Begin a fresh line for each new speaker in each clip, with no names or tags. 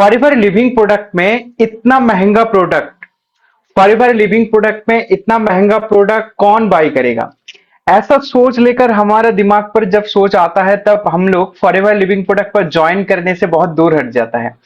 Forever living product में इतना महंगा प्रोडक्ट फॉरएवर लिविंग प्रोडक्ट में इतना महंगा प्रोडक्ट कौन बाय करेगा? ऐसा सोच लेकर हमारा दिमाग पर जब सोच आता है तब हम लोग फॉरएवर लिविंग प्रोडक्ट पर ज्वाइन करने से बहुत दूर हट जाता है।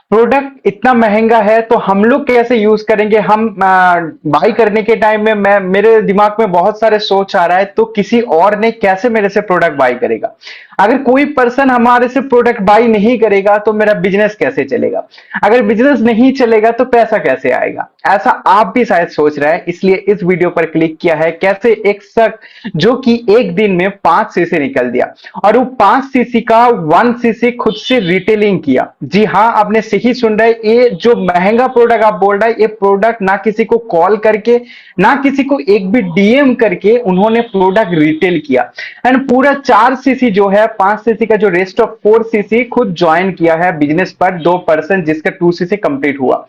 प्रोडक्ट इतना महंगा है तो हम लोग कैसे यूज करेंगे? हम बाई करने के टाइम में मैं मेरे दिमाग में बहुत सारे सोच आ रहा है, तो किसी और ने कैसे मेरे से प्रोडक्ट बाई करेगा? अगर कोई पर्सन हमारे से प्रोडक्ट बाई नहीं करेगा तो मेरा बिजनेस कैसे चलेगा? अगर बिजनेस नहीं चलेगा तो पैसा कैसे आएगा? ऐसा आप भी शायद सोच रहे हैं, इसलिए इस वीडियो पर क्लिक किया है। कैसे एक शख्स जो कि एक दिन में 5 सीसी निकल दिया और वो 5 सीसी का 1 सीसी खुद से रिटेलिंग किया। जी हाँ, आपने सही सुन रहे, ये जो महंगा प्रोडक्ट आप बोल रहे हैं, ये प्रोडक्ट ना किसी को कॉल करके, ना किसी को एक भी डीएम करके उन्होंने प्रोडक्ट रिटेल किया। एंड पूरा 4 सीसी जो है, 5 सीसी का जो रेस्ट ऑफ 4 सीसी खुद ज्वाइन किया है बिजनेस पर 2% जिसका 2 सीसी कंप्लीट हुआ।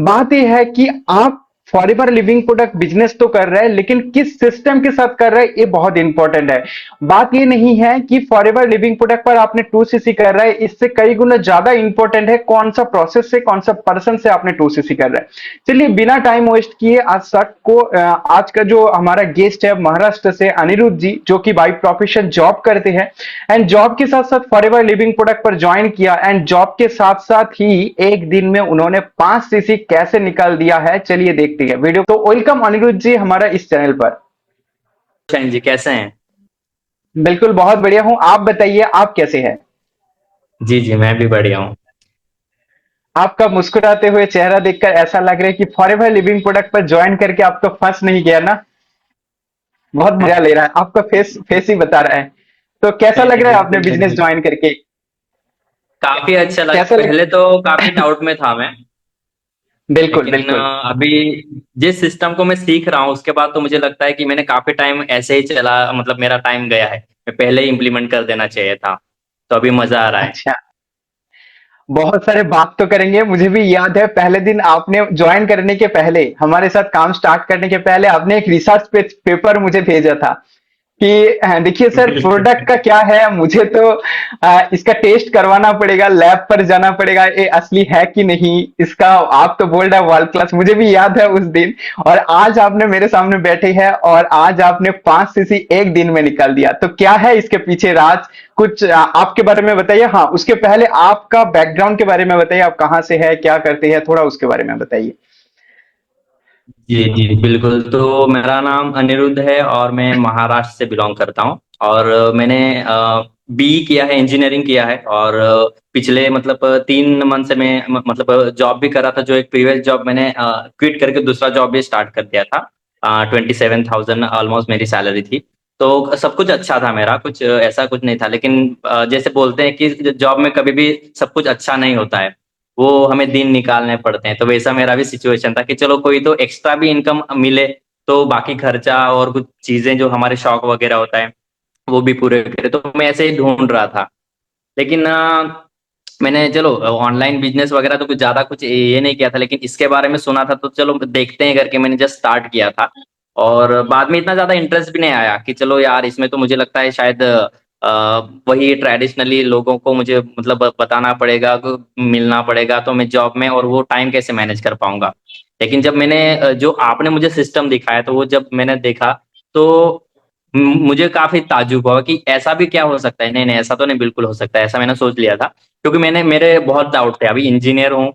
बात यह है कि आप फॉरएवर लिविंग प्रोडक्ट बिजनेस तो कर रहे हैं, लेकिन किस सिस्टम के साथ कर रहे हैं ये बहुत इंपॉर्टेंट है। बात ये नहीं है कि फॉरएवर लिविंग प्रोडक्ट पर आपने 2 सीसी कर रहे हैं, इससे कई गुना ज्यादा इंपॉर्टेंट है कौन सा प्रोसेस से, कौन सा पर्सन से आपने 2 सीसी कर रहे हैं। चलिए बिना टाइम वेस्ट किए आज का जो हमारा गेस्ट है महाराष्ट्र से अनिरुद्ध जी, जो कि बाई प्रोफेशन जॉब करते हैं एंड जॉब के साथ साथ फॉरएवर लिविंग प्रोडक्ट पर ज्वाइन किया एंड जॉब के साथ साथ ही एक दिन में उन्होंने 5 सीसी कैसे निकाल दिया है, चलिए देखते हैं वीडियो। तो वेलकम अनिरुद्ध जी हमारा इस चैनल पर।
शाइन जी कैसे हैं?
बिल्कुल बहुत बढ़िया हूं, आप बताइए आप कैसे हैं?
जी जी, मैं भी बढ़िया हूँ।
आपका मुस्कुराते हुए चेहरा देखकर ऐसा लग रहा है कि फॉरएवर लिविंग प्रोडक्ट पर ज्वाइन करके आपको फंस नहीं गया ना? बहुत मजा ले रहा है, आपका फेस फेस ही बता रहा है। तो कैसा
नहीं
लग
नहीं,
रहा है आपने
बिल्कुल
बिजनेस
बिल्कुल।
ज्वाइन करके?
काफी अच्छा लगा।
कैसा लग
पहले तो काफी डाउट में था मैं,
बिल्कुल
लेकिन
बिल्कुल।
अभी जिस सिस्टम को मैं सीख रहा हूँ उसके बाद तो मुझे लगता है कि मैंने काफी टाइम ऐसे ही चला, मतलब मेरा टाइम गया है। मैं पहले ही इम्प्लीमेंट कर देना चाहिए था, तो अभी मजा आ रहा है।
अच्छा, बहुत सारे बात तो करेंगे। मुझे भी याद है पहले दिन आपने ज्वाइन करने के पहले, हमारे साथ काम स्टार्ट करने के पहले आपने एक रिसर्च पेपर मुझे भेजा था कि देखिए सर प्रोडक्ट का क्या है, मुझे तो इसका टेस्ट करवाना पड़ेगा, लैब पर जाना पड़ेगा, ये असली है कि नहीं इसका। आप तो बोल रहे हैं वर्ल्ड क्लास, मुझे भी याद है उस दिन। और आज आपने मेरे सामने बैठे हैं और आज आपने 5 सीसी एक दिन में निकाल दिया। तो क्या है इसके पीछे राज? कुछ आपके बारे में बताइए। हाँ, उसके पहले आपका बैकग्राउंड के बारे में बताइए, आप कहाँ से है, क्या करते हैं, थोड़ा उसके बारे में बताइए।
जी जी बिल्कुल। तो मेरा नाम अनिरुद्ध है और मैं महाराष्ट्र से बिलोंग करता हूँ। और मैंने बी किया है, इंजीनियरिंग किया है। और पिछले मतलब 3 मंथ से मैं मतलब जॉब भी कर रहा था। जो एक प्रीवियस जॉब मैंने क्विट करके दूसरा जॉब भी स्टार्ट कर दिया था। 27,000 ऑलमोस्ट मेरी सैलरी थी। तो सब कुछ अच्छा था मेरा, कुछ ऐसा कुछ नहीं था। लेकिन जैसे बोलते हैं कि जॉब में कभी भी सब कुछ अच्छा नहीं होता है, वो हमें दिन निकालने पड़ते हैं। तो वैसा मेरा भी सिचुएशन था कि चलो कोई तो एक्स्ट्रा भी इनकम मिले, तो बाकी खर्चा और कुछ चीजें जो हमारे शौक वगैरह होता है वो भी पूरे करे। तो मैं ऐसे ही ढूंढ रहा था। लेकिन मैंने चलो ऑनलाइन बिजनेस वगैरह तो कुछ ज्यादा कुछ ये नहीं किया था, लेकिन इसके बारे में सुना था तो चलो देखते हैं करके मैंने जस्ट स्टार्ट किया था। और बाद में इतना ज्यादा इंटरेस्ट भी नहीं आया कि चलो यार इसमें तो मुझे लगता है शायद वही ट्रेडिशनली लोगों को मुझे मतलब बताना पड़ेगा, मिलना पड़ेगा, तो मैं जॉब में और वो टाइम कैसे मैनेज कर पाऊंगा। लेकिन जब मैंने जो आपने मुझे सिस्टम दिखाया तो वो जब मैंने देखा तो मुझे काफी ताज्जुब हुआ कि ऐसा भी क्या हो सकता है। नहीं नहीं, ऐसा तो नहीं बिल्कुल हो सकता है, ऐसा मैंने सोच लिया था। क्योंकि मेरे बहुत डाउट थे, अभी इंजीनियर हूँ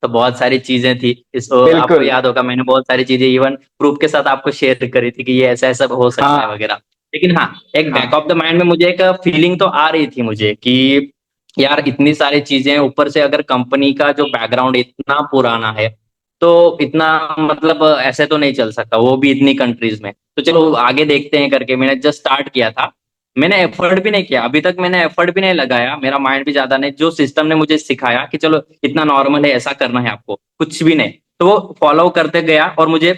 तो बहुत सारी चीजें थी इस आपको
बिल्कुल।
याद होगा मैंने बहुत सारी चीजें इवन प्रूफ के साथ आपको शेयर करी थी कि ये ऐसा ऐसा हो सकता है
हाँ
वगैरह। लेकिन हाँ, एक बैक
हाँ।
ऑफ द माइंड में मुझे एक फीलिंग तो आ रही थी मुझे कि यार इतनी सारी चीजें ऊपर से अगर कंपनी का जो बैकग्राउंड इतना पुराना है तो इतना मतलब ऐसे तो नहीं चल सकता, वो भी इतनी कंट्रीज में। तो चलो आगे देखते हैं करके मैंने जस्ट स्टार्ट किया था। मैंने एफर्ट भी नहीं किया, अभी तक मैंने एफर्ट भी नहीं लगाया, मेरा माइंड भी ज्यादा नहीं। जो सिस्टम ने मुझे सिखाया कि चलो इतना नॉर्मल है, ऐसा करना है आपको, कुछ भी नहीं, तो वो फॉलो करते गया और मुझे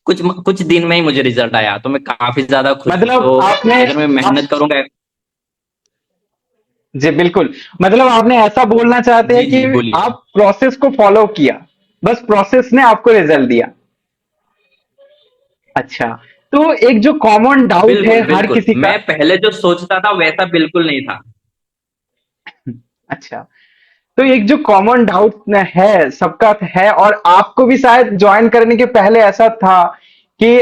कुछ कुछ दिन में ही मुझे रिजल्ट आया, तो मैं काफी ज्यादा खुश हूँ।
मतलब
तो
आपने
अगर मैं
आप
मेहनत करूंगा।
जी बिल्कुल, मतलब आपने ऐसा बोलना चाहते
जी
हैं
जी
कि
बोलिए।
आप प्रोसेस को फॉलो किया, बस प्रोसेस ने आपको रिजल्ट दिया। अच्छा, तो एक जो कॉमन डाउट है
बिल्कुल
हर
बिल्कुल,
किसी का।
मैं पहले जो सोचता था वैसा बिल्कुल नहीं था।
अच्छा, तो एक जो कॉमन डाउट है सबका है, और आपको भी शायद ज्वाइन करने के पहले ऐसा था कि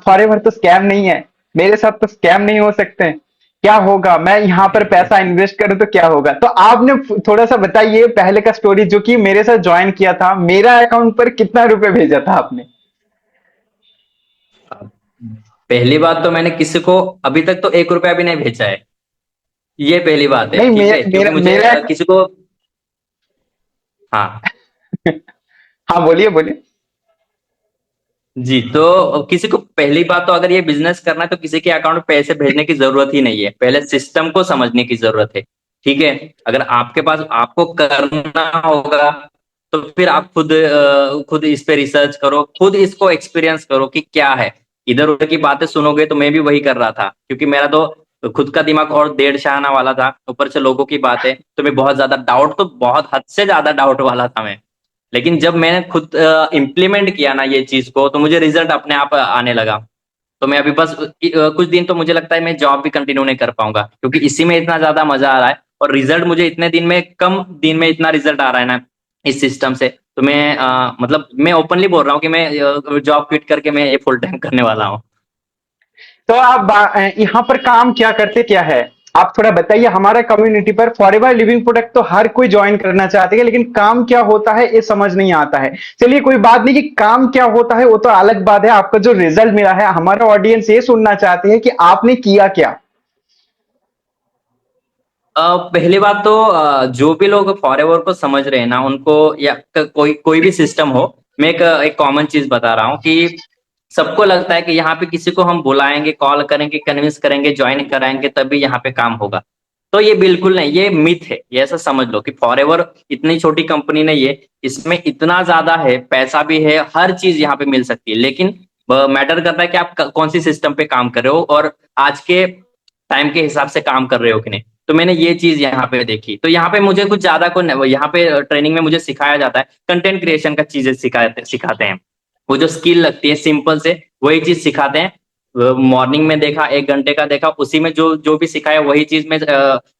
फॉरएवर तो स्कैम नहीं है, मेरे साथ तो स्कैम नहीं हो सकते हैं, क्या होगा, मैं यहाँ पर पैसा इन्वेस्ट करूं तो क्या होगा। तो आपने थोड़ा सा बताइए पहले का स्टोरी, जो कि मेरे साथ ज्वाइन किया था, मेरा अकाउंट पर कितना रुपए भेजा था आपने?
पहली बात तो मैंने किसी को अभी तक तो 1 रुपया भी नहीं भेजा है। ये पहली बात है,
नहीं,
ठीक
मेरा
है, क्योंकि
मेरा
मुझे
मेरा
किसी को। हाँ।
हाँ, बोलिए बोलिए।
जी, तो किसी को पहली बात तो अगर ये बिजनेस करना है तो किसी के अकाउंट में पैसे भेजने की जरूरत ही नहीं है, पहले सिस्टम को समझने की जरूरत है। ठीक है। अगर आपके पास आपको करना होगा तो फिर आप खुद इस पे रिसर्च करो, खुद इसको एक्सपीरियंस करो कि क्या है। इधर उधर की बातें सुनोगे तो मैं भी वही कर रहा था, क्योंकि मेरा तो खुद का दिमाग और डेढ़ शाना वाला था, ऊपर से लोगों की बातें, तो मैं बहुत ज्यादा डाउट, तो बहुत हद से ज्यादा डाउट वाला था मैं। लेकिन जब मैंने खुद इम्प्लीमेंट किया ना ये चीज को, तो मुझे रिजल्ट अपने आप आने लगा। तो मैं अभी बस कुछ दिन तो मुझे लगता है मैं जॉब भी कंटिन्यू नहीं कर पाऊंगा, क्योंकि इसी में इतना ज्यादा मजा आ रहा है, और रिजल्ट मुझे इतने दिन में, कम दिन में इतना रिजल्ट आ रहा है ना इस सिस्टम से। तो मैं मतलब मैं ओपनली बोल रहा हूँ कि मैं जॉब क्विट करके मैं ये फुल टाइम करने वाला हूँ।
तो आप यहाँ पर काम क्या करते क्या है, आप थोड़ा बताइए। हमारा कम्युनिटी पर फॉरएवर लिविंग प्रोडक्ट तो हर कोई ज्वाइन करना चाहते हैं, लेकिन काम क्या होता है ये समझ नहीं आता है। चलिए कोई बात नहीं, कि काम क्या होता है वो तो अलग बात है, आपका जो रिजल्ट मिला है, हमारा ऑडियंस ये सुनना चाहते हैं कि आपने किया क्या।
पहली बात तो जो भी लोग फॉरएवर को समझ रहे हैं ना उनको, या कोई कोई भी सिस्टम हो, मैं एक कॉमन चीज बता रहा हूँ कि सबको लगता है कि यहाँ पे किसी को हम बुलाएंगे, कॉल करेंगे, कन्विंस करेंगे, ज्वाइन कराएंगे तभी यहाँ पे काम होगा। तो ये बिल्कुल नहीं, ये मिथ है, ये ऐसा समझ लो कि फॉरएवर इतनी छोटी कंपनी नहीं है, इसमें इतना ज्यादा है, पैसा भी है, हर चीज यहाँ पे मिल सकती है। लेकिन मैटर करता है कि आप कौन सी सिस्टम पे काम कर रहे हो, और आज के टाइम के हिसाब से काम कर रहे हो कि नहीं। तो मैंने ये चीज यहाँ पे देखी, तो यहाँ पे मुझे कुछ ज्यादा को यहाँ पे ट्रेनिंग में मुझे सिखाया जाता है, कंटेंट क्रिएशन का चीजें सिखाते सिखाते हैं। वो जो स्किल लगती है सिंपल से, वही चीज सिखाते हैं। मॉर्निंग में देखा, 1 घंटे का देखा, उसी में जो जो भी सिखाया वही चीज मैं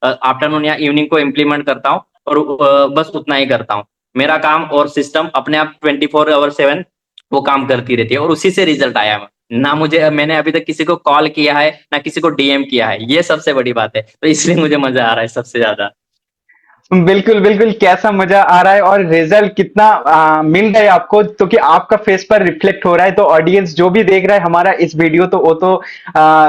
आफ्टरनून या इवनिंग को इम्प्लीमेंट करता हूँ, और बस उतना ही करता हूँ। मेरा काम और सिस्टम अपने आप 24/7 वो काम करती रहती है, और उसी से रिजल्ट आया ना। मुझे मैंने अभी तक किसी को कॉल किया है ना किसी को डीएम किया है, ये सबसे बड़ी बात है, तो इसलिए मुझे मजा आ रहा है सबसे ज्यादा।
बिल्कुल बिल्कुल, कैसा मजा आ रहा है और रिजल्ट कितना मिल रहा है आपको, तो कि आपका फेस पर रिफ्लेक्ट हो रहा है, तो ऑडियंस जो भी देख रहा है हमारा इस वीडियो, तो वो तो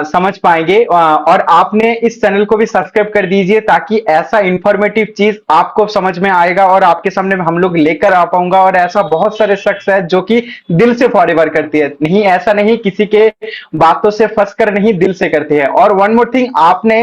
समझ पाएंगे। और आपने इस चैनल को भी सब्सक्राइब कर दीजिए, ताकि ऐसा इंफॉर्मेटिव चीज आपको समझ में आएगा और आपके सामने हम लोग लेकर आ पाऊंगा। और ऐसा बहुत सारे शख्स है जो कि दिल से फॉरएवर करती है, नहीं ऐसा नहीं किसी के बातों से फंस कर, नहीं दिल से करती है। और वन मोर थिंग, आपने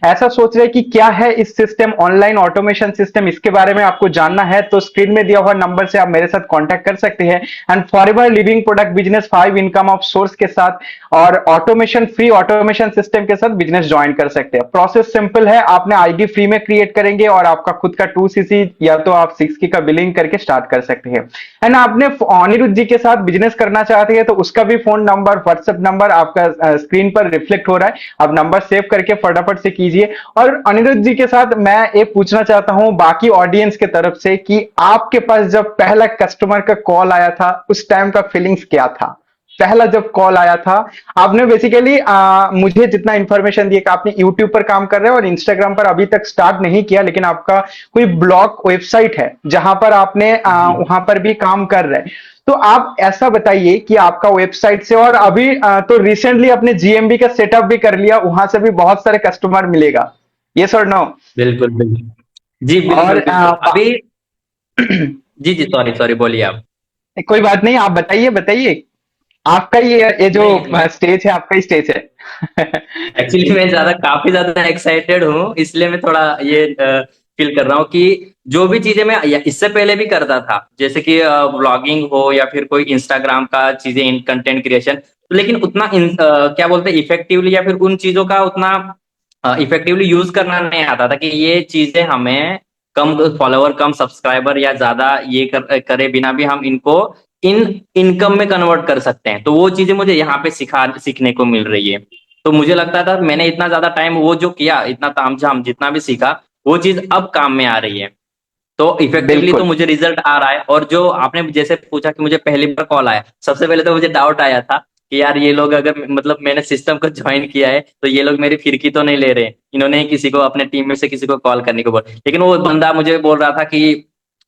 ऐसा सोच रहे कि क्या है इस सिस्टम, ऑनलाइन ऑटोमेशन सिस्टम, इसके बारे में आपको जानना है, तो स्क्रीन में दिया हुआ नंबर से आप मेरे साथ कांटेक्ट कर सकते हैं। And forever living product business 5 income of source के साथ और ऑटोमेशन, फ्री ऑटोमेशन सिस्टम के साथ बिजनेस ज्वाइन कर सकते हैं। प्रोसेस सिंपल है, आपने आईडी फ्री में क्रिएट करेंगे और आपका खुद का 2cc या तो आप 6 का बिलिंग करके स्टार्ट कर सकते हैं। एंड आपने अनिरुद्ध जी के साथ बिजनेस करना चाहते हैं, तो उसका भी फोन नंबर, व्हाट्सएप नंबर आपका स्क्रीन पर रिफ्लेक्ट हो रहा है, आप नंबर सेव करके फटाफट से कीजिए। और अनिरुद्ध जी के साथ मैं ये पूछना चाहता हूं बाकी ऑडियंस के तरफ से, कि आपके पास जब पहला कस्टमर का कॉल आया था, उस टाइम का फीलिंग्स क्या था? पहला जब कॉल आया था, आपने बेसिकली मुझे जितना इंफॉर्मेशन दिया कि आपने यूट्यूब पर काम कर रहे हो और इंस्टाग्राम पर अभी तक स्टार्ट नहीं किया, लेकिन आपका कोई ब्लॉग वेबसाइट है जहां पर आपने
जी
वहां पर भी काम कर रहे हैं। तो आप ऐसा बताइए कि आपका वेबसाइट से, और अभी तो रिसेंटली अपने जीएमबी का सेटअप भी कर लिया, वहां से भी बहुत सारे कस्टमर मिलेगा, ये सर नो?
बिल्कुल बिल्कुल। जी
और
बिल्कुल बिल्कुल। अभी जी जी, सॉरी सॉरी, बोलिए आप।
कोई बात नहीं, आप बताइए बताइए, आपका ये जो
नहीं,
स्टेज है, आपका ही स्टेज है।
एक्चुअली मैं काफी ज्यादा एक्साइटेड हूँ, इसलिए मैं थोड़ा ये फील कर रहा हूँ कि जो भी चीजें मैं इससे पहले भी करता था, जैसे कि ब्लॉगिंग हो या फिर कोई इंस्टाग्राम का चीजें, इन कंटेंट क्रिएशन, तो लेकिन उतना क्या बोलते हैं, इफेक्टिवली या फिर उन चीजों का उतना इफेक्टिवली यूज करना नहीं आता था कि ये चीजें हमें कम फॉलोवर, कम सब्सक्राइबर या ज्यादा ये करे बिना भी हम इनको इन इनकम में कन्वर्ट कर सकते हैं। तो वो चीजें मुझे यहाँ पे सीखने को मिल रही है। तो मुझे लगता था मैंने इतना ज्यादा टाइम वो जो किया, इतना तामझाम जितना भी सीखा, वो चीज अब काम में आ रही है। तो इफेक्टिवली तो
बिल्कुल।
मुझे रिजल्ट आ रहा है। और जो आपने जैसे पूछा कि मुझे पहली बार कॉल आया, सबसे पहले तो मुझे डाउट आया था कि यार ये लोग अगर मतलब मैंने सिस्टम को ज्वाइन किया है तो ये लोग मेरी फिरकी तो नहीं ले रहे, इन्होंने ही किसी को अपने टीम में से किसी को कॉल करने को बोल। लेकिन वो बंदा मुझे बोल रहा था कि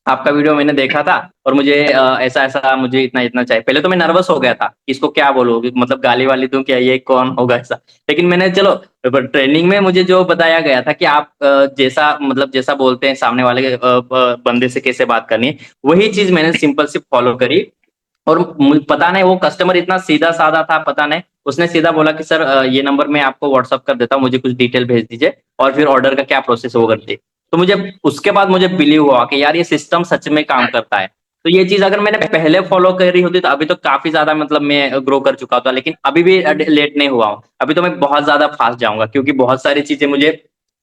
आपका वीडियो मैंने देखा था और मुझे ऐसा ऐसा मुझे इतना इतना चाहिए। पहले तो मैं नर्वस हो गया था कि इसको क्या बोलूं, मतलब गाली वाली दूं क्या, ये कौन होगा ऐसा। लेकिन मैंने चलो ट्रेनिंग में मुझे जो बताया गया था कि आप जैसा मतलब जैसा बोलते हैं सामने वाले बंदे से कैसे बात करनी है, वही चीज मैंने सिंपल सी फॉलो करी। और पता नहीं वो कस्टमर इतना सीधा साधा था, पता नहीं उसने सीधा बोला कि सर ये नंबर मैं आपको व्हाट्सअप कर देता हूँ, मुझे कुछ डिटेल भेज दीजिए और फिर ऑर्डर का क्या प्रोसेस है वो कर दीजिए। तो मुझे उसके बाद मुझे बिलीव हुआ कि यार ये सिस्टम सच में काम करता है। तो ये चीज अगर मैंने पहले फॉलो करी होती तो अभी तो काफी ज्यादा मतलब मैं ग्रो कर चुका था। लेकिन अभी भी लेट नहीं हुआ हूँ, अभी तो मैं बहुत ज्यादा फास्ट जाऊंगा क्योंकि बहुत सारी चीजें मुझे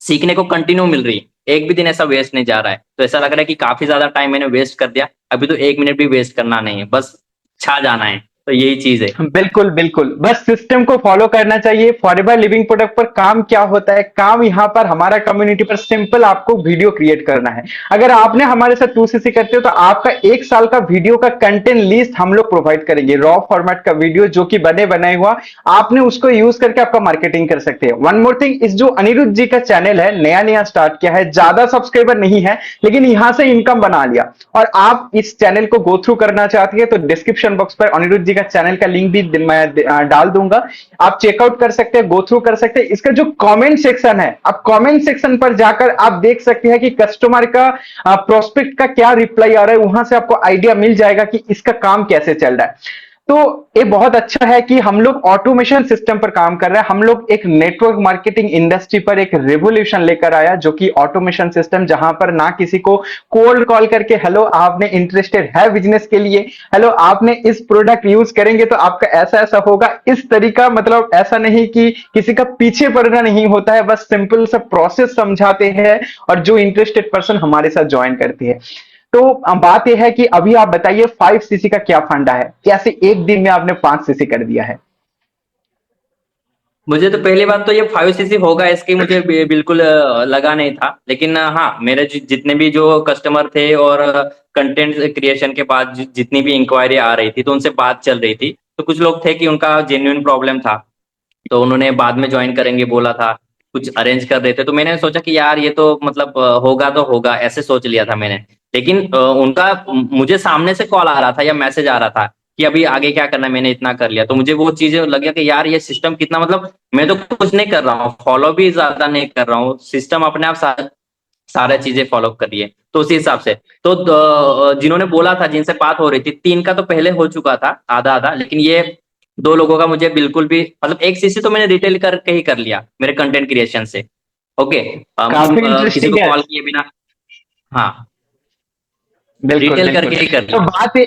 सीखने को कंटिन्यू मिल रही है। एक भी दिन ऐसा वेस्ट नहीं जा रहा है, तो ऐसा लग रहा है कि काफी ज्यादा टाइम मैंने वेस्ट कर दिया। अभी तो 1 मिनट भी वेस्ट करना नहीं है, बस छा जाना है। तो यही चीज है।
बिल्कुल बिल्कुल, बस सिस्टम को फॉलो करना चाहिए। फॉरएवर लिविंग प्रोडक्ट पर काम क्या होता है, काम यहाँ पर हमारा कम्युनिटी पर सिंपल आपको वीडियो क्रिएट करना है। अगर आपने हमारे साथ 2cc करते हो तो आपका 1 साल का वीडियो का कंटेंट लिस्ट हम लोग प्रोवाइड करेंगे, रॉ फॉर्मेट का वीडियो जो कि बने बनाए हुआ, आपने उसको यूज करके आपका मार्केटिंग कर सकते हैं। वन मोर थिंग, इस जो अनिरुद्ध जी का चैनल है नया नया स्टार्ट किया है, ज्यादा सब्सक्राइबर नहीं है लेकिन यहां से इनकम बना लिया, और आप इस चैनल को गो थ्रू करना चाहती है तो डिस्क्रिप्शन बॉक्स पर अनिरुद्ध जी का चैनल का लिंक भी मैं डाल दूंगा। आप चेकआउट कर सकते हैं, गो थ्रू कर सकते हैं। इसका जो कमेंट सेक्शन है, आप कमेंट सेक्शन पर जाकर आप देख सकते हैं कि कस्टमर का प्रोस्पेक्ट का क्या रिप्लाई आ रहा है, वहां से आपको आइडिया मिल जाएगा कि इसका काम कैसे चल रहा है। तो ये बहुत अच्छा है कि हम लोग ऑटोमेशन सिस्टम पर काम कर रहे हैं। हम लोग एक नेटवर्क मार्केटिंग इंडस्ट्री पर एक रेवोल्यूशन लेकर आया जो कि ऑटोमेशन सिस्टम, जहां पर ना किसी को कोल्ड कॉल करके हेलो आपने इंटरेस्टेड है बिजनेस के लिए, हेलो आपने इस प्रोडक्ट यूज करेंगे तो आपका ऐसा ऐसा होगा, इस तरीका मतलब ऐसा नहीं कि किसी का पीछे पड़ना नहीं होता है, बस सिंपल सा प्रोसेस समझाते हैं और जो इंटरेस्टेड पर्सन हमारे साथ ज्वाइन करती है। तो बात यह है कि अभी आप बताइए 5cc का क्या फंडा है, कैसे एक दिन में आपने 5cc कर दिया है।
मुझे तो पहली बात तो ये 5cc होगा इसकी मुझे बिल्कुल लगा नहीं था। लेकिन हाँ, मेरे जितने भी जो कस्टमर थे और कंटेंट क्रिएशन के बाद जितनी भी इंक्वायरी आ रही थी तो उनसे बात चल रही थी, तो कुछ लोग थे कि उनका जेन्युइन प्रॉब्लम था, तो उन्होंने बाद में ज्वाइन करेंगे बोला था, कुछ अरेंज कर रहे थे। तो मैंने सोचा कि यार ये तो मतलब होगा तो होगा, ऐसे सोच लिया था मैंने। लेकिन उनका मुझे सामने से कॉल आ रहा था या मैसेज आ रहा था कि अभी आगे क्या करना है, मैंने इतना कर लिया। तो मुझे वो चीजें लग गया कि यार ये सिस्टम कितना मतलब मैं तो कुछ नहीं कर रहा हूँ, फॉलो भी ज्यादा नहीं कर रहा हूँ, सिस्टम अपने आप सारा चीजें फॉलो कर रही है। तो उसी हिसाब से तो जिन्होंने बोला था, जिनसे बात हो रही थी, 3 का तो पहले हो चुका था आधा आधा। लेकिन ये 2 लोगों का मुझे बिल्कुल भी मतलब 1cc तो मैंने रिटेल करके ही कर लिया मेरे कंटेंट क्रिएशन से। ओके,
काफी
मतलब किसी
इंटरेस्टिंग
को
है।
कॉल किए बिना। हाँ,
बिल्कुल
रिटेल
बिल्कुल।
करके ही कर
तो
लिया।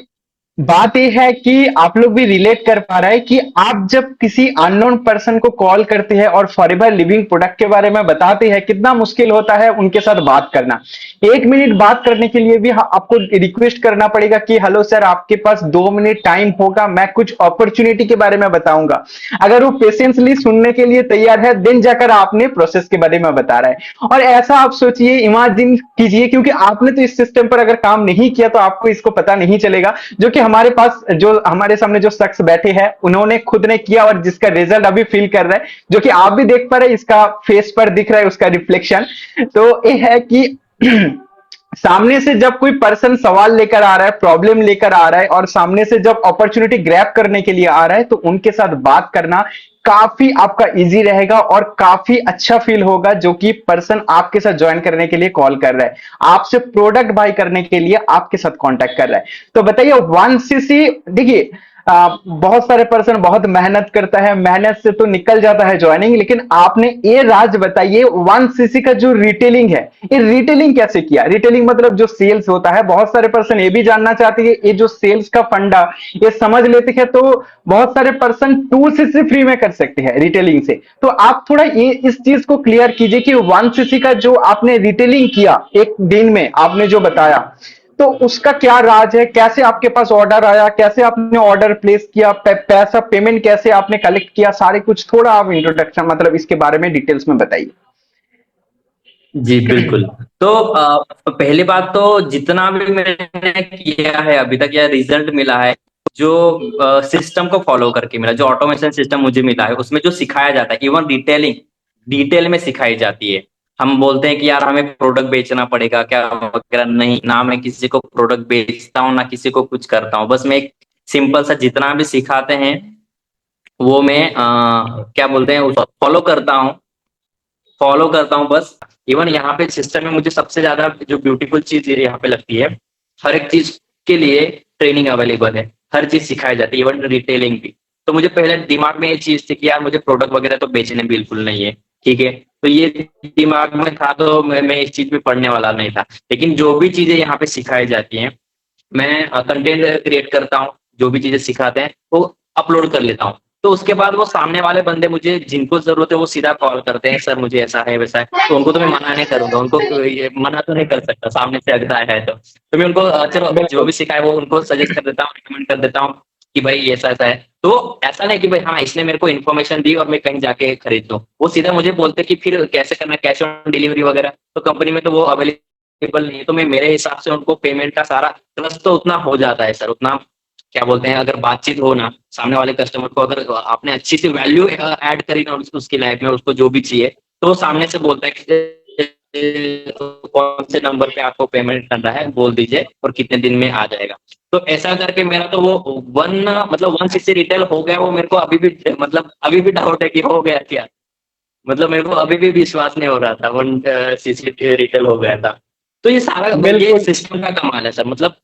बात ये है कि आप लोग भी रिलेट कर पा रहे हैं कि आप जब किसी अननोन पर्सन को कॉल करते हैं और फॉरएवर लिविंग प्रोडक्ट के बारे में बताते हैं, कितना मुश्किल होता है उनके साथ बात करना। 1 मिनट बात करने के लिए भी आपको रिक्वेस्ट करना पड़ेगा कि हेलो सर आपके पास 2 मिनट टाइम होगा, मैं कुछ अपॉर्चुनिटी के बारे में बताऊंगा। अगर वो पेशेंसली सुनने के लिए तैयार है देन जाकर आपने प्रोसेस के बारे में बता रहा है। और ऐसा आप सोचिए, इमेजिन कीजिए, क्योंकि आपने तो इस सिस्टम पर अगर काम नहीं किया तो आपको इसको पता नहीं चलेगा, जो कि हमारे पास जो हमारे सामने जो शख्स बैठे हैं उन्होंने खुद ने किया और जिसका रिजल्ट अभी फील कर रहा है, जो कि आप भी देख पा रहे हैं, इसका फेस पर दिख रहा है उसका रिफ्लेक्शन। तो ये है कि सामने से जब कोई पर्सन सवाल लेकर आ रहा है, प्रॉब्लम लेकर आ रहा है, और सामने से जब अपॉर्चुनिटी ग्रैब करने के लिए आ रहा है, तो उनके साथ बात करना काफी आपका इजी रहेगा और काफी अच्छा फील होगा, जो कि पर्सन आपके साथ ज्वाइन करने के लिए कॉल कर रहा है, आपसे प्रोडक्ट बाय करने के लिए आपके साथ कांटेक्ट कर रहा है। तो बताइए 1cc, देखिए बहुत सारे पर्सन बहुत मेहनत करता है, मेहनत से तो निकल जाता है ज्वाइनिंग, लेकिन आपने ये राज बताइए 1cc का जो रिटेलिंग है, ये रिटेलिंग कैसे किया। रिटेलिंग मतलब जो सेल्स होता है, बहुत सारे पर्सन ये भी जानना चाहते हैं ये जो सेल्स का फंडा ये समझ लेते हैं, तो बहुत सारे पर्सन 2cc फ्री में कर सकते हैं रिटेलिंग से। तो आप थोड़ा ये इस चीज को क्लियर कीजिए कि 1cc का जो आपने रिटेलिंग किया एक दिन में, आपने जो बताया, तो उसका क्या राज है, कैसे आपके पास ऑर्डर आया, कैसे आपने ऑर्डर प्लेस किया, पैसा पेमेंट कैसे आपने कलेक्ट किया, सारे कुछ थोड़ा आप इंट्रोडक्शन मतलब इसके बारे में डिटेल्स में बताइए।
जी, बिल्कुल। तो पहली बात तो जितना भी मैंने किया है अभी तक या रिज़ल्ट मिला है, जो सिस्टम को फ़ॉलो करके मिला, जो ऑटोमेशन सिस्टम मुझे मिला है, उसमें जो सिखाया जाता है, इवन डिटेल में सिखाई जाती है। हम बोलते हैं कि यार हमें प्रोडक्ट बेचना पड़ेगा क्या वगैरह, नहीं, ना मैं किसी को प्रोडक्ट बेचता हूँ, ना किसी को कुछ करता हूँ। बस मैं एक सिंपल सा जितना भी सिखाते हैं, वो मैं क्या बोलते हैं, उसको फॉलो करता हूँ बस। इवन यहाँ पे सिस्टम में मुझे सबसे ज्यादा जो ब्यूटीफुल चीज यहाँ पे लगती है, हर एक चीज के लिए ट्रेनिंग अवेलेबल है, हर चीज सिखाई जाती है, इवन रिटेलिंग भी। तो मुझे पहले दिमाग में ये चीज थी कि यार मुझे प्रोडक्ट वगैरह तो बेचने बिल्कुल नहीं है, ठीक है। तो ये दिमाग में था, तो मैं इस चीज में पढ़ने वाला नहीं था। लेकिन जो भी चीजें यहाँ पे सिखाई जाती हैं, मैं कंटेंट क्रिएट करता हूँ, जो भी चीजें सिखाते हैं वो अपलोड कर लेता हूँ। तो उसके बाद वो सामने वाले बंदे, मुझे जिनको जरूरत है वो सीधा कॉल करते हैं, सर मुझे ऐसा है वैसा है। तो उनको तो मैं मना नहीं करूंगा, उनको ये मना तो नहीं कर सकता, सामने से अगर आया है तो मैं उनको चलो जो
बिल्कुल।
भी सिखाए वो उनको सजेस्ट कर देता हूँ, रिकमेंड कर देता हूँ कि भाई ऐसा ऐसा है। तो ऐसा नहीं कि भाई हाँ इसने मेरे को इन्फॉर्मेशन दी और मैं कहीं जाके खरीद लूँ। वो सीधा मुझे बोलते कि फिर कैसे करना, कैश ऑन डिलीवरी वगैरह, तो कंपनी में तो वो अवेलेबल नहीं है। तो मैं मेरे हिसाब से उनको पेमेंट का सारा ट्रस्ट तो उतना हो जाता है सर, उतना क्या बोलते हैं, अगर बातचीत हो ना सामने वाले कस्टमर को, अगर आपने अच्छी सी वैल्यू ऐड करी ना उसकी लाइफ में, उसको जो भी चाहिए, तो वो सामने से बोलता है कि कौन से नंबर पे आपको पेमेंट करना है बोल दीजिए और कितने दिन में आ जाएगा। तो ऐसा करके मेरा तो वो वन मतलब 160 रिटेल हो गया। वो मेरे को अभी भी मतलब अभी भी डाउट है कि हो गया क्या, मतलब मेरे को अभी भी विश्वास नहीं हो रहा था 160 रिटेल हो गया था। तो ये सारा ये
बिल्कुल।
सिस्टम का कमाल है सर। मतलब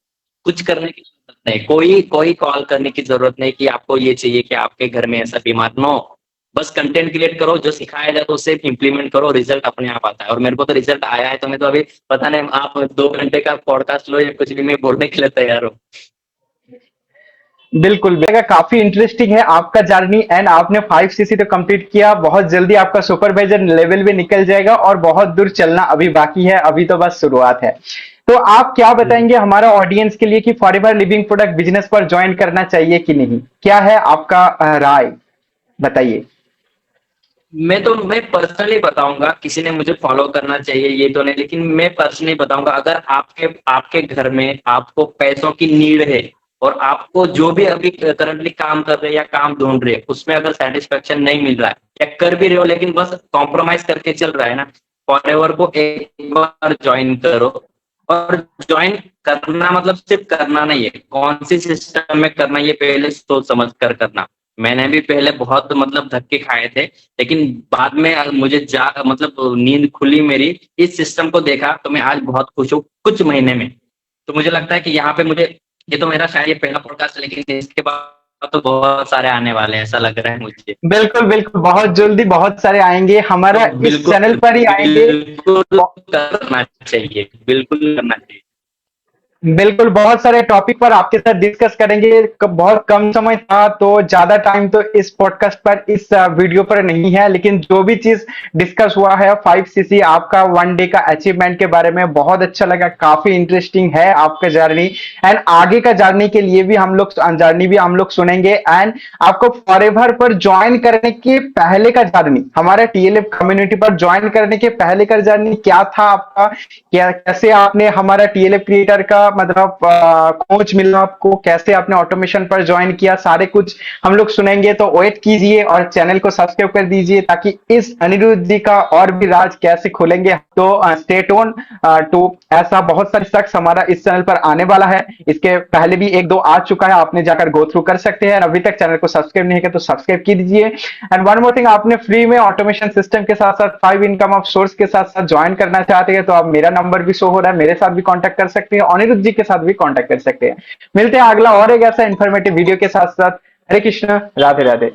कुछ करने की जरूरत नहीं, कोई कोई कॉल करने की जरूरत नहीं कि आपको ये चाहिए कि आपके घर में ऐसा बीमार नो। बस कंटेंट क्रिएट करो, जो सिखाया जाए तो उसे इम्प्लीमेंट करो, रिजल्ट अपने आप आता है। और मेरे को तो रिजल्ट आया है, तो मैं तो अभी पता नहीं, आप 2 घंटे का पॉडकास्ट लो या कुछ भी, मैं बोलने के लिए तैयार हूँ।
बिल्कुल बेगा, काफी इंटरेस्टिंग है आपका जर्नी। एंड आपने 5cc तो कंप्लीट किया, बहुत जल्दी आपका सुपरवाइजर लेवल भी निकल जाएगा और बहुत दूर चलना अभी बाकी है, अभी तो बस शुरुआत है। तो आप क्या बताएंगे हमारा ऑडियंस के लिए कि फॉरएवर लिविंग प्रोडक्ट बिजनेस पर ज्वाइन करना चाहिए कि नहीं? क्या है आपका राय, बताइए।
मैं पर्सनली बताऊंगा, किसी ने मुझे फॉलो करना चाहिए ये तो नहीं, लेकिन मैं पर्सनली बताऊंगा, अगर आपके आपके घर में आपको पैसों की नीड है और आपको जो भी अभी करंटली काम कर रहे हैं या काम ढूंढ रहे हैं उसमें अगर सेटिस्फेक्शन नहीं मिल रहा है, या कर भी रहे हो लेकिन बस कॉम्प्रोमाइज करके चल रहा है ना, फॉरएवर को एक बार ज्वाइन करो। और ज्वाइन करना मतलब सिर्फ करना नहीं है, कौन सी सिस्टम में करना ये पहले सोच समझ कर करना। मैंने भी पहले बहुत मतलब धक्के खाए थे, लेकिन बाद में मुझे मतलब नींद खुली मेरी, इस सिस्टम को देखा तो मैं आज बहुत खुश हूँ कुछ महीने में। तो मुझे लगता है कि यहाँ पे मुझे, ये तो मेरा शायद ये पहला पॉडकास्ट है, लेकिन इसके बाद तो बहुत सारे आने वाले हैं ऐसा लग रहा है मुझे।
बिल्कुल बिल्कुल, बहुत जल्दी बहुत सारे आएंगे,
तो
हमारा इस चैनल
बिल्कुल
पर ही आएंगे।
बिल्कुल करना चाहिए, बिल्कुल करना चाहिए।
बिल्कुल, बहुत सारे टॉपिक पर आपके साथ डिस्कस करेंगे। बहुत कम समय था तो ज्यादा टाइम तो इस पॉडकास्ट पर, इस वीडियो पर नहीं है, लेकिन जो भी चीज डिस्कस हुआ है 5cc आपका 1 डे का अचीवमेंट के बारे में, बहुत अच्छा लगा, काफी इंटरेस्टिंग है आपका जर्नी। एंड आगे का जर्नी के लिए भी हम लोग सुनेंगे। एंड आपको फॉरएवर पर ज्वाइन करने के पहले का जर्नी, हमारा टीएलएफ कम्युनिटी पर ज्वाइन करने के पहले का जर्नी क्या था आपका, क्या कैसे आपने हमारा टीएलएफ क्रिएटर का मतलब कोच मिला आपको, कैसे आपने ऑटोमेशन पर ज्वाइन किया, सारे कुछ हम लोग सुनेंगे। तो वेट कीजिए और चैनल को सब्सक्राइब कर दीजिए, ताकि इस अनिरुद्ध जी का और भी राज कैसे खुलेंगे। तो स्टे ट्यून टू, ऐसा बहुत सारे शख्स हमारा इस चैनल पर आने वाला है। इसके पहले भी एक दो आ चुका है, आपने जाकर गो थ्रू कर सकते हैं। अभी तक चैनल को सब्सक्राइब नहीं किया तो सब्सक्राइब कीजिए। एंड वन मोर थिंग, आपने फ्री में ऑटोमेशन सिस्टम के साथ साथ 5 इनकम ऑफ सोर्स के साथ साथ ज्वाइन करना चाहते हैं, तो आप, मेरा नंबर भी शो हो रहा है, मेरे साथ भी कांटेक्ट कर सकते हैं, अनिरुद्ध जी के साथ भी कांटेक्ट कर सकते हैं। मिलते हैं अगला और एक ऐसा इन्फॉर्मेटिव वीडियो के साथ साथ। हरे कृष्ण, राधे राधे।